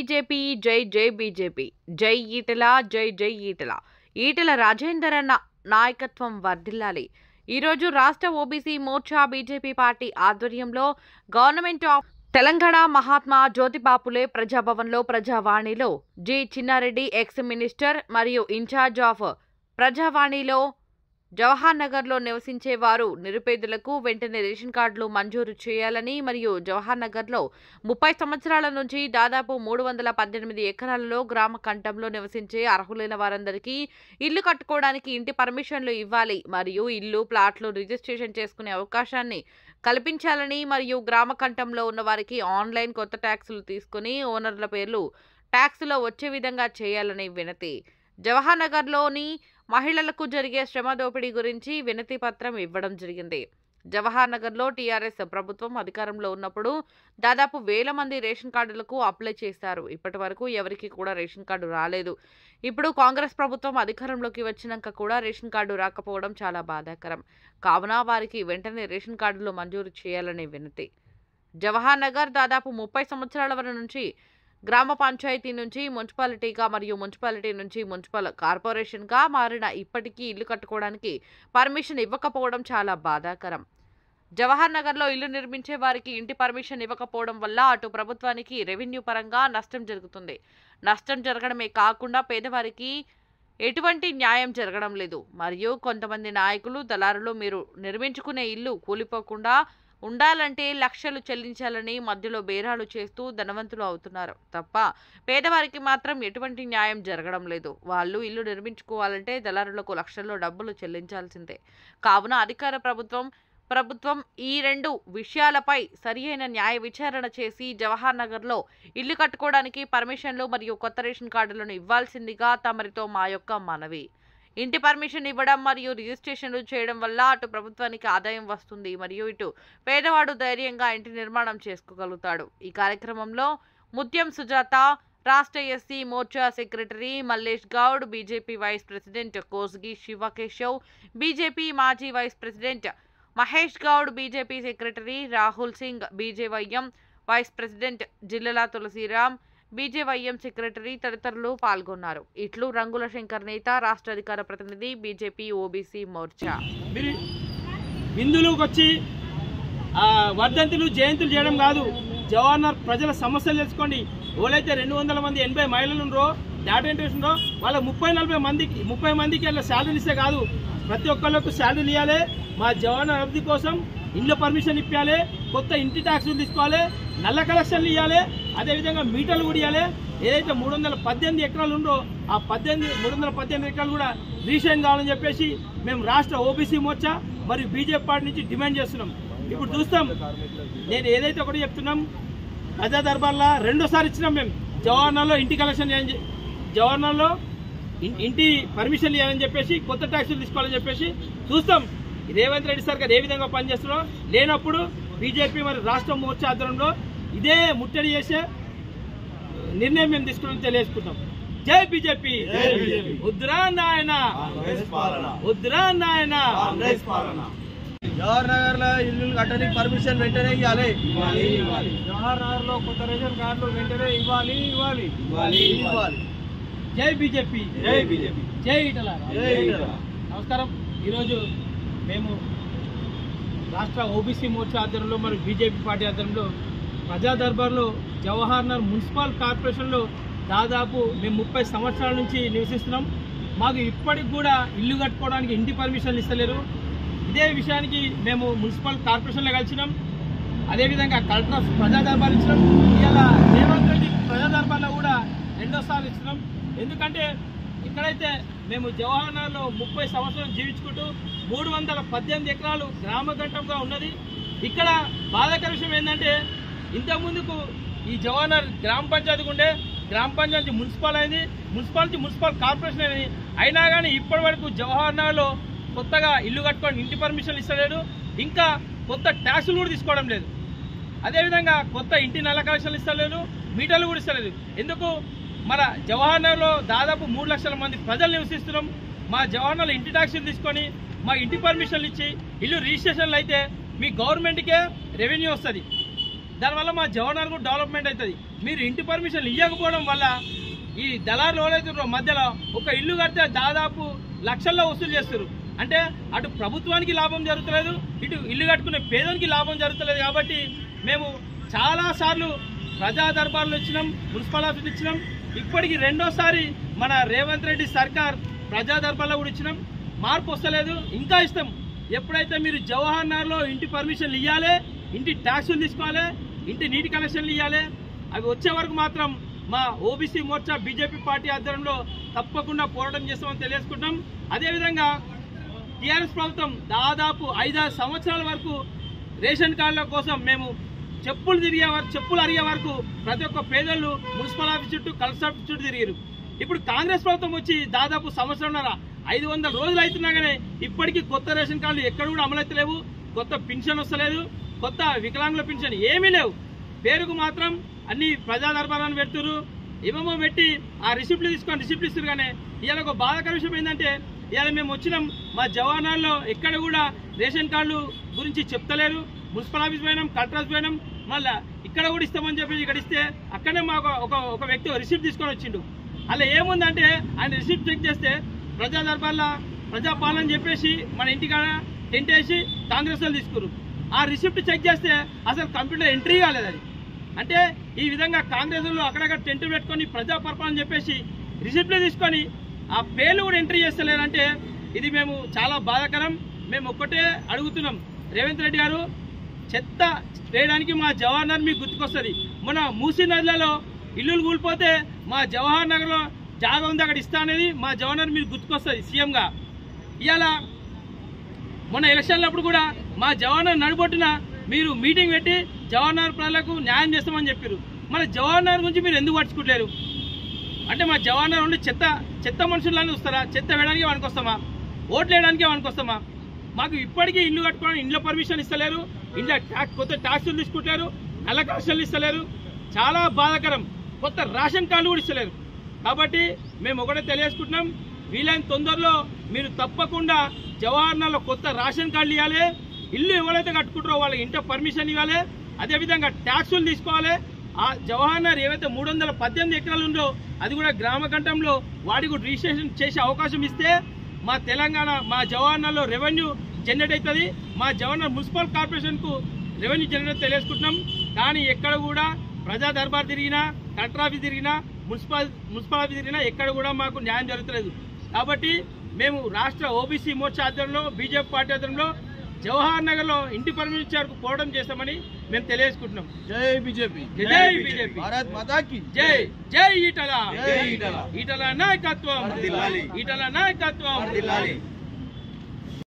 BJP జై జై BJP జై ఈటెల జై జై ఈటెల ఈటెల రాజేందర్ అన్న నాయకత్వం వర్ధిల్లాలి। ఈరోజు రాష్ట్ర ఓబీసీ మోర్చా బీజేపీ పార్టీ ఆధ్వర్యంలో గవర్నమెంట్ ఆఫ్ తెలంగాణ మహాత్మా జ్యోతిబాపులే ప్రజాభవన్లో ప్రజావాణిలో జి చిన్నారెడ్డి ఎక్స్ మినిస్టర్ మరియు ఇన్ఛార్జ్ ఆఫ్ ప్రజావాణిలో జవహర్ నగర్లో నివసించే వారు నిరుపేదలకు వెంటనే రేషన్ కార్డులు మంజూరు చేయాలని మరియు జవహర్ నగర్లో 30 సంవత్సరాల నుంచి దాదాపు 318 ఎకరాలలో గ్రామ కంఠంలో నివసించే అర్హులైన వారందరికీ ఇల్లు కట్టుకోవడానికి ఇంటి పర్మిషన్లు ఇవ్వాలి మరియు ఇల్లు ప్లాట్లు రిజిస్ట్రేషన్ చేసుకునే అవకాశాన్ని కల్పించాలని మరియు గ్రామ కంఠంలో ఉన్న వారికి ఆన్లైన్ కొత్త ట్యాక్సులు తీసుకుని ఓనర్ల పేర్లు ట్యాక్సులో వచ్చే విధంగా చేయాలని వినతి। జవహర్ నగర్లోని మహిళలకు జరిగే శ్రమ దోపిడీ గురించి వినతి పత్రం ఇవ్వడం జరిగింది। జవహర్ నగర్లో టీఆర్ఎస్ ప్రభుత్వం అధికారంలో ఉన్నప్పుడు దాదాపు 1000 మంది రేషన్ కార్డులకు అప్లై చేశారు। ఇప్పటి వరకు ఎవరికి కూడా రేషన్ కార్డు రాలేదు। ఇప్పుడు కాంగ్రెస్ ప్రభుత్వం అధికారంలోకి వచ్చినాక కూడా రేషన్ కార్డు రాకపోవడం చాలా బాధాకరం కావున వారికి వెంటనే రేషన్ కార్డులు మంజూరు చేయాలనే వినతి। జవహర్ నగర్ దాదాపు 30 సంవత్సరాల వరకు నుంచి గ్రామ పంచాయతీ నుంచి మున్సిపాలిటీగా మరియు మున్సిపాలిటీ నుంచి మున్సిపల్ కార్పొరేషన్గా మారిన ఇప్పటికీ ఇల్లు కట్టుకోవడానికి పర్మిషన్ ఇవ్వకపోవడం చాలా బాధాకరం। జవహర్ నగర్లో ఇల్లు నిర్మించే వారికి ఇంటి పర్మిషన్ ఇవ్వకపోవడం వల్ల అటు ప్రభుత్వానికి రెవెన్యూ పరంగా నష్టం జరుగుతుంది। నష్టం జరగడమే కాకుండా పేదవారికి ఎటువంటి న్యాయం జరగడం లేదు మరియు కొంతమంది నాయకులు దళారులు మీరు నిర్మించుకునే ఇల్లు కూలిపోకుండా ఉండాలంటే లక్షలు చెల్లించాలని మధ్యలో బేరాలు చేస్తూ ధనవంతులు అవుతున్నారు తప్ప పేదవారికి మాత్రం ఎటువంటి న్యాయం జరగడం లేదు। వాళ్ళు ఇల్లు నిర్మించుకోవాలంటే దళారులకు లక్షల్లో డబ్బులు చెల్లించాల్సిందే కావున అధికార ప్రభుత్వం ఈ రెండు విషయాలపై సరియైన న్యాయ విచారణ చేసి జవహర్ నగర్లో ఇల్లు కట్టుకోవడానికి పర్మిషన్లు మరియు కొత్త రేషన్ కార్డులను ఇవ్వాల్సిందిగా తమరితో మా యొక్క మనవి। ఇంటి పర్మిషన్ ఇవ్వడం మరియు రిజిస్ట్రేషన్లు చేయడం వల్ల అటు ప్రభుత్వానికి ఆదాయం వస్తుంది మరియు ఇటు పేదవాడు ధైర్యంగా ఇంటి నిర్మాణం చేసుకోగలుగుతాడు। ఈ కార్యక్రమంలో ముత్యం సుజాత, రాష్ట్ర SC Morcha secretary Mallesh Goud, BJP vice president Kosgi Shivakeshav, BJP మాజీ vice president Mahesh Goud, BJP secretary Rahul Singh, BJYM vice president Jillela Tulasiram, BJYM secretary తదితరులు పాల్గొన్నారు। ఇట్లు రంగుల శంకర్ నేత, రాష్ట్ర అధికార ప్రతినిధి, బీజేపీ ఓబీసీ మోర్చా। బిందులకు వచ్చి వర్ధంతులు జయంతులు చేయడం కాదు, జవహర్ ప్రజల సమస్యలు తెలుసుకోండి। ఎవరైతే 200 మంది 80 మహిళలు ఉన్నారో డేటా ఎంట్రీ ఉన్నారో వాళ్ళ 30 మందికి అలా శాలరీలు ఇస్తే కాదు, ప్రతి ఒక్కళ్ళకు శాలరీలు ఇవ్వాలి। మా జవహర్ అభివృద్ధి కోసం ఇంట్లో పర్మిషన్ ఇప్పించాలి, కొత్త ఇంటి ట్యాక్సులు తీసుకోవాలి, నల్ల కలెక్షన్లు ఇవ్వాలి, అదేవిధంగా మీటర్లు కూడా ఇవ్వాలి। ఏదైతే 318 ఎకరాలు ఉందో ఆ 318 ఎకరాలు కూడా రీసైన్ కావాలని చెప్పేసి మేము రాష్ట్ర ఓబీసీ మోర్చా మరియు బీజేపీ పార్టీ నుంచి డిమాండ్ చేస్తున్నాం। ఇప్పుడు చూస్తాం, నేను ఏదైతే ఒకటి చెప్తున్నాం, ప్రజా దర్బార్లో రెండోసారి ఇచ్చినాం మేము జవహర్నగర్లో ఇంటి కలెక్షన్ జవహర్నగర్లో ఇంటి పర్మిషన్ ఇవ్వాలని చెప్పేసి కొత్త ట్యాక్సులు తీసుకోవాలని చెప్పేసి చూస్తాం। రేవంత్ రెడ్డి సార్ గారు ఏ విధంగా పనిచేస్తున్నారో లేనప్పుడు బీజేపీ మరియు రాష్ట్ర మోర్చా ఆధ్వర్యంలో ఇదే ముట్టడి చేసే నిర్ణయం మేము తీసుకుని తెలియజేసుకుంటాం। జై బీజేపీ, ఉద్రా నాయన, ఉద్రా నాయన। జవహర్ నగర్ లో ఇల్లు కట్టడానికి పర్మిషన్ వెంటనే ఇవ్వాలి। జవహర్ నగర్ లో కొత్త రేషన్ కార్డులు వెంటనే ఇవ్వాలి। జై బీజేపీ, జై బీజేపీ, జై ఈటెల। నమస్కారం। ఈరోజు మేము రాష్ట్ర ఓబీసీ మోర్చా ఆధ్వర్యంలో మరియు బీజేపీ పార్టీ ఆధ్వర్యంలో ప్రజా దర్బార్లో జవహర్ నగర్ మున్సిపల్ కార్పొరేషన్లో దాదాపు మేము 30 సంవత్సరాల నుంచి నివసిస్తున్నాం। మాకు ఇప్పటికి కూడా ఇల్లు కట్టుకోవడానికి ఇంటి పర్మిషన్లు ఇస్తలేరు। ఇదే విషయానికి మేము మున్సిపల్ కార్పొరేషన్లో కలిసినాం, అదేవిధంగా కలెక్టర్ ఆఫ్ ప్రజా దర్బార్ ఇచ్చినాం। ఇలా రేవంత్ రెడ్డి ప్రజా దర్బార్లో కూడా రెండోసార్లు ఇచ్చినాం। ఎందుకంటే ఇక్కడైతే మేము జవహర్ నగర్లో 30 సంవత్సరాలు జీవించుకుంటూ 318 ఎకరాలు గ్రామఘట్టంగా ఉన్నది। ఇక్కడ బాధాకర విషయం ఏంటంటే ఇంతకుముందుకు ఈ జవహర్ నగర్ గ్రామ పంచాయతీకి ఉండే, గ్రామ పంచాయతీ మున్సిపల్ అయింది, మున్సిపల్ కార్పొరేషన్ అయింది। అయినా కానీ ఇప్పటి వరకు జవహర్ నగర్లో కొత్తగా ఇల్లు కట్టుకోవడానికి ఇంటి పర్మిషన్లు ఇస్తలేదు, ఇంకా కొత్త ట్యాక్సులు కూడా తీసుకోవడం లేదు, అదేవిధంగా కొత్త ఇంటి నల్ల కలెక్షన్లు ఇస్తలేదు, మీటర్లు కూడా ఇస్తలేదు। ఎందుకు? మన జవహర్ నగర్లో దాదాపు 3 లక్షల మంది ప్రజలు నివసిస్తున్నాం। మా జవహర్ నగర్లో ఇంటి ట్యాక్సులు తీసుకొని మా ఇంటి పర్మిషన్లు ఇచ్చి ఇల్లు రిజిస్ట్రేషన్లు అయితే మీ గవర్నమెంట్కే రెవెన్యూ వస్తుంది, దానివల్ల మా జవహర్ నగర్ కూడా డెవలప్మెంట్ అవుతుంది। మీరు ఇంటి పర్మిషన్ ఇవ్వకపోవడం వల్ల ఈ దళారులు ఎవరైతే మధ్యలో ఒక ఇల్లు కడితే దాదాపు లక్షల్లో వసూలు చేస్తారు. అంటే అటు ప్రభుత్వానికి లాభం జరుగుతలేదు, ఇటు ఇల్లు కట్టుకునే పేదోనికి లాభం జరుగుతలేదు. కాబట్టి మేము చాలాసార్లు ప్రజా దర్బార్లు ఇచ్చినాం, మున్సిపల్ ఆఫీస్ ఇచ్చినాం. ఇప్పటికి రెండోసారి మన రేవంత్ రెడ్డి సర్కార్ ప్రజా దర్బార్లో కూడా ఇచ్చినాం. మార్పు వస్తలేదు, ఇంకా ఇస్తాం. ఎప్పుడైతే మీరు జవహర్ నగర్లో ఇంటి పర్మిషన్లు ఇవ్వాలి, ఇంటి ట్యాక్సులు తీసుకోవాలి, ఇంటి నీటి కనెక్షన్లు ఇవ్వాలి. అవి వచ్చే వరకు మాత్రం మా ఓబీసీ మోర్చా బీజేపీ పార్టీ ఆధ్వర్యంలో తప్పకుండా పోరాటం చేస్తామని తెలియజేసుకుంటాం. అదేవిధంగా టీఆర్ఎస్ ప్రభుత్వం దాదాపు 5-6 సంవత్సరాల వరకు రేషన్ కార్డుల కోసం మేము చెప్పులు అరిగే వరకు ప్రతి ఒక్క పేదలు మున్సిపల్ ఆఫీస్ చుట్టూ, కలెక్టర్ ఆఫీస్ చుట్టూ తిరిగారు. ఇప్పుడు కాంగ్రెస్ ప్రభుత్వం వచ్చి దాదాపు సంవత్సరంన్నర 500 రోజులు అవుతున్నా కానీ ఇప్పటికీ కొత్త రేషన్ కార్డులు ఎక్కడ కూడా అమలైతలేవు, కొత్త పెన్షన్ వస్తలేదు, కొత్త వికలాంగుల పెన్షన్ ఏమీ లేవు. పేరుకు మాత్రం అన్ని ప్రజా దర్బారాన్ని పెడుతున్నారు, ఏమేమో పెట్టి ఆ రిసిప్ట్లు తీసుకొని రిసిప్ట్లు ఇస్తారు. కానీ ఇవాళ ఒక బాధాకర విషయం ఏంటంటే ఇవాళ మేము వచ్చినాం, మా జవానాల్లో ఎక్కడ కూడా రేషన్ కార్డులు గురించి చెప్తలేరు. మున్సిపల్ ఆఫీస్ పోయినాం, కలెక్టర్ ఆఫీస్ పోయినాం, మళ్ళీ ఇక్కడ కూడా ఇస్తామని చెప్పి ఇక్కడ ఇస్తే అక్కడనే మాకు ఒక వ్యక్తి రిసిప్ట్ తీసుకొని వచ్చిండు. అలా ఏముందంటే ఆయన రిసిప్ట్ చెక్ చేస్తే ప్రజా దర్బార్ల ప్రజాపాలన చెప్పేసి మన ఇంటికాడ టెంట్ వేసి కాంగ్రెస్ వాళ్ళు తీసుకున్నారు. ఆ రిసిప్ట్ చెక్ చేస్తే అసలు కంప్యూటర్ ఎంట్రీ కాలేదు. అది అంటే ఈ విధంగా కాంగ్రెస్ వాళ్ళు అక్కడక్కడ టెంట్ పెట్టుకొని ప్రజా పరిపాలన చెప్పేసి రిసిప్ట్లు తీసుకొని ఆ పేర్లు కూడా ఎంట్రీ చేస్తలేరంటే ఇది మేము చాలా బాధాకరం. మేము ఒక్కటే అడుగుతున్నాం, రేవంత్ రెడ్డి గారు చెత్త వేయడానికి మా జవహర్ నగర్ మీకు గుర్తుకొస్తుంది. మన మూసీ నదిలో ఇల్లులు కూలిపోతే మా జవహర్ నగర్లో జాగా ఉంది, అక్కడ ఇస్తా అనేది మా జవహర్ నగర్ మీకు గుర్తుకొస్తుంది సీఎంగా. ఇవాళ మొన్న ఎలక్షన్లప్పుడు కూడా మా జవహర్ నగర్ నడుబొట్టున మీరు మీటింగ్ పెట్టి జవహర్ నగర్ ప్రజలకు న్యాయం చేస్తామని చెప్పారు. మన జవహర్ నగర్ గురించి మీరు ఎందుకు పట్టించుకోలేరు? అంటే మా జవహర్ నగర్ ఉండి చెత్త మనుషులని వస్తారా? చెత్త వేయడానికి వస్తామా? ఓట్లు వేయడానికి వస్తామా? మాకు ఇప్పటికీ ఇల్లు కట్టుకోవడానికి ఇంట్లో పర్మిషన్ ఇస్తలేరు, ఇంట్లో కొత్త ట్యాక్సులు తీసుకుంటారు, నల్ల కనెక్షన్లు ఇస్తలేరు. చాలా బాధాకరం. కొత్త రేషన్ కార్డులు కూడా ఇస్తలేరు. కాబట్టి మేము ఒకటే తెలియజేసుకుంటున్నాం, వీలైన తొందరలో మీరు తప్పకుండా జవహర్ నగర్లో కొత్త రేషన్ కార్డులు ఇవ్వాలి, ఇల్లు ఎవరైతే కట్టుకుంటారో వాళ్ళకి ఇంట్లో పర్మిషన్ ఇవ్వాలి, అదేవిధంగా ట్యాక్సులు తీసుకోవాలి. ఆ జవహర్ నగర్ ఏవైతే 318 ఎకరాలు ఉందో అది కూడా గ్రామ ఘట్టంలో వాడికి రిజిస్ట్రేషన్ చేసే అవకాశం ఇస్తే మా తెలంగాణ మా జవహర్ నగర్లో రెవెన్యూ జనరేట్ అవుతుంది. మా జవహర్ నగర్ మున్సిపల్ కార్పొరేషన్కు రెవెన్యూ జనరేట్ తెలియజేసుకుంటున్నాం. కానీ ఎక్కడ కూడా ప్రజా దర్బార్ తిరిగినా, కలెక్టర్ ఆఫీస్ తిరిగినా, మున్సిపల్ ఆఫీస్ తిరిగినా ఎక్కడ కూడా మాకు న్యాయం జరుగుతలేదు. కాబట్టి మేము రాష్ట్ర ఓబీసీ మోర్చా ఆధ్వర్యంలో బీజేపీ పార్టీ ఆధ్వర్యంలో జవహర్ నగర్లో ఇంటి పర్మిషన్ ఇచ్చేందుకు పోరాటం చేస్తామని మేము తెలియజేసుకుంటున్నాం. జై బీజేపీ, జై బీజేపీ, భారత్ మాతాకి జై. జై ఈటల, జై ఈటల, ఈటల నాయకత్వం, ఈటల నాయకత్వం.